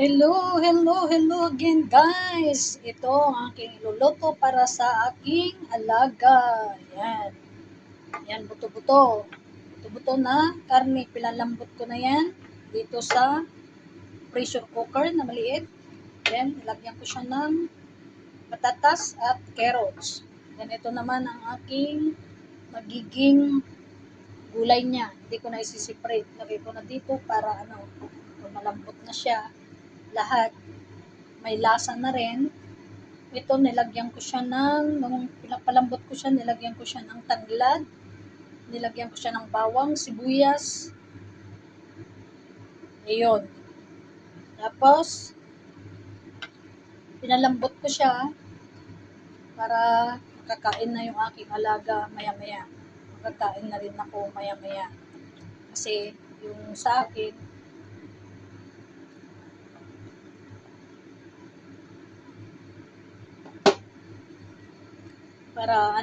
Hello again guys. Ito ang aking iluluto para sa aking alaga. Yan. Yan, buto-buto. Buto-buto na karne. Pilalambot ko na yan dito sa pressure cooker na maliit. Then, ilagyan ko siya ng patatas at carrots. Then, ito naman ang aking magiging gulay niya. Hindi ko na isi-separate. Lagay ko na dito para malambot na siya. Lahat may lasa na rin. Ito, nilagyan ko siya nung pinapalambot ko siya, nilagyan ko siya ng tanglad, nilagyan ko siya ng bawang, sibuyas. Ayun. Tapos, pinalambot ko siya para makakain na yung aking alaga maya-maya. Makakain na rin ako maya-maya. Kasi, yung sa akin, para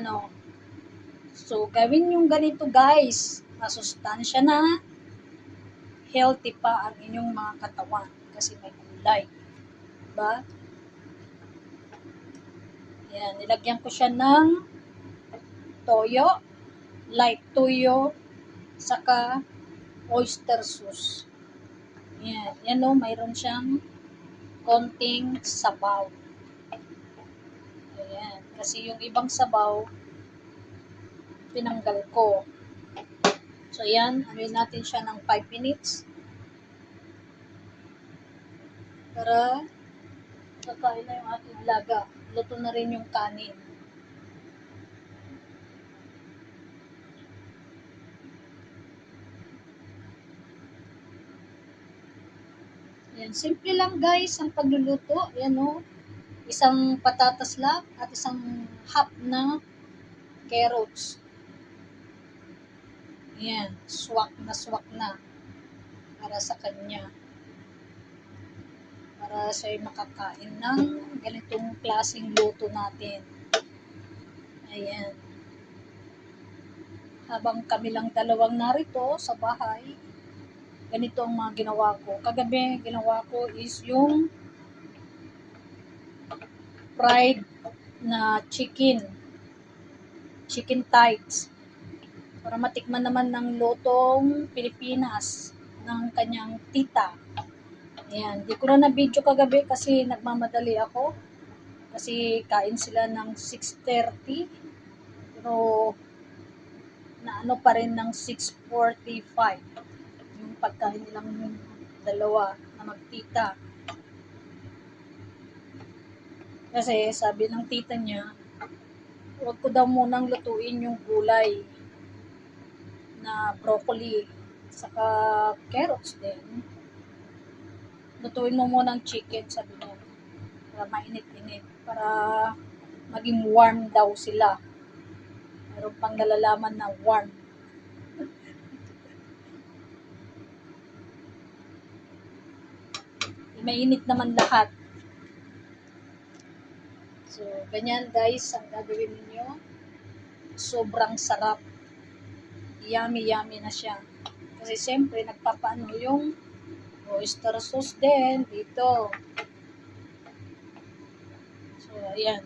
so gawin yung ganito guys, masustansya na, healthy pa ang inyong mga katawan kasi may gulay, diba? Yan, nilagyan ko siya ng toyo, light toyo, saka oyster sauce. Yan o, mayroon siyang konting sabaw. Ayan, kasi yung ibang sabaw, tinanggal ko. So, yan, anuin natin siya ng 5 minutes. Para kakain na yung ating alaga. Luto na rin yung kanin. Yan, simple lang guys ang pagluluto. Yan o, isang patatas lang at isang half na carrots. Yan, swak na para sa kanya. Para siya makakain ng ganitong klaseng luto natin. Ayan. Habang kami lang dalawang narito sa bahay, ganito ang mga ginawa ko. Kagabi, ginawa ko is yung fried na chicken thighs. Para matikman naman ng lutong Pilipinas ng kanyang tita. Ayan, di ko na na-video kagabi kasi nagmamadali ako. Kasi kain sila ng 6:30. Pero naano pa rin ng 6:45. Yung pagkain nilang dalawa na magtita. Kasi sabi ng tita niya, huwag ko daw munang lutuin yung gulay na broccoli saka carrots din. Lutuin mo muna ang chicken, sabi niya. Para mainit-init. Para maging warm daw sila. Meron pang nalalaman na warm. Mainit naman lahat. So, ganyan guys ang gagawin ninyo. Sobrang sarap. Yummy na siya. Kasi siyempre, nagpapaano yung oyster sauce din dito. So, ayan.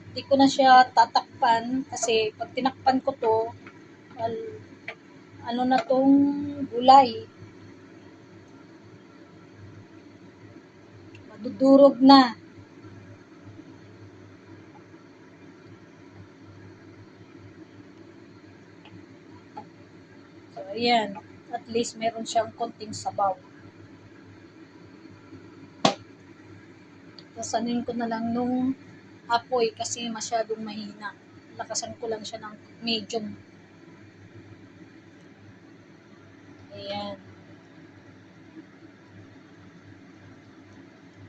Hindi ko na siya tatakpan kasi pag tinakpan ko to, ano na tong gulay. Madudurog na. So, ayan. At least meron siyang konting sabaw. Sasanin ko na lang nung apoy kasi masyadong mahina. Lakasan ko lang siya ng medium. Ayan.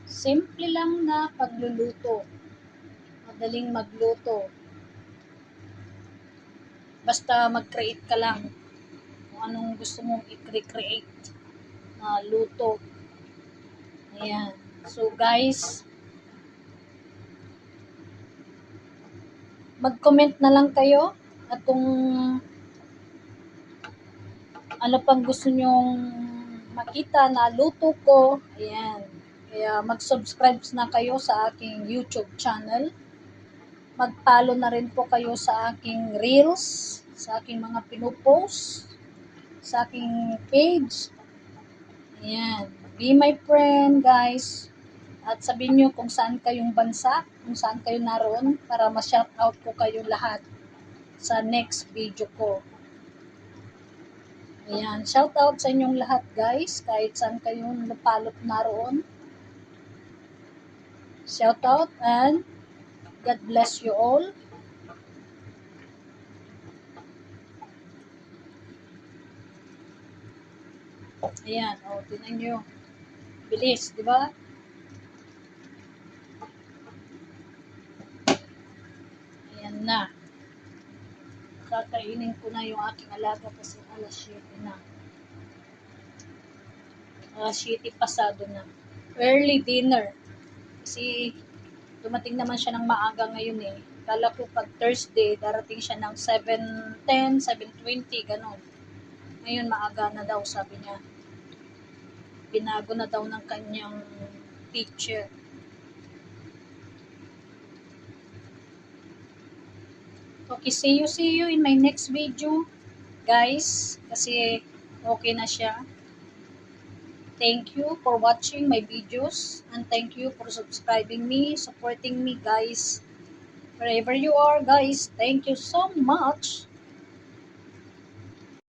Simple lang na pagluluto. Madaling magluto. Basta mag-create ka lang kung anong gusto mong i-create na luto. Ayan. So guys, mag-comment na lang kayo at kung ano pang gusto nyong makita na luto ko. Ayan. Kaya mag-subscribe na kayo sa aking YouTube channel. Mag-follow na rin po kayo sa aking reels, sa aking mga pinupost, sa aking page. Ayan. Be my friend, guys. At sabihin nyo kung saan kayong bansa, kung saan kayo naroon para ma-shoutout ko kayo lahat sa next video ko. Ayan, shout out sa inyong lahat guys, kahit saan kayong lupalop naroon. Shout out and God bless you all. Ayan, tingnan nyo. Bilis, di ba? Ayan na. Kakainin ko na yung aking alaga kasi alas 7 na. Alas 7 pasado na. Early dinner. Kasi dumating naman siya ng maaga ngayon eh. Kala ko pag Thursday, darating siya ng 7:10, 7:20, ganon. Ngayon maaga na daw, sabi niya. Binago na daw ng kanyang teacher. Okay, see you in my next video, guys. Kasi okay na siya. Thank you for watching my videos and thank you for subscribing me, supporting me, guys. Wherever you are, guys, thank you so much.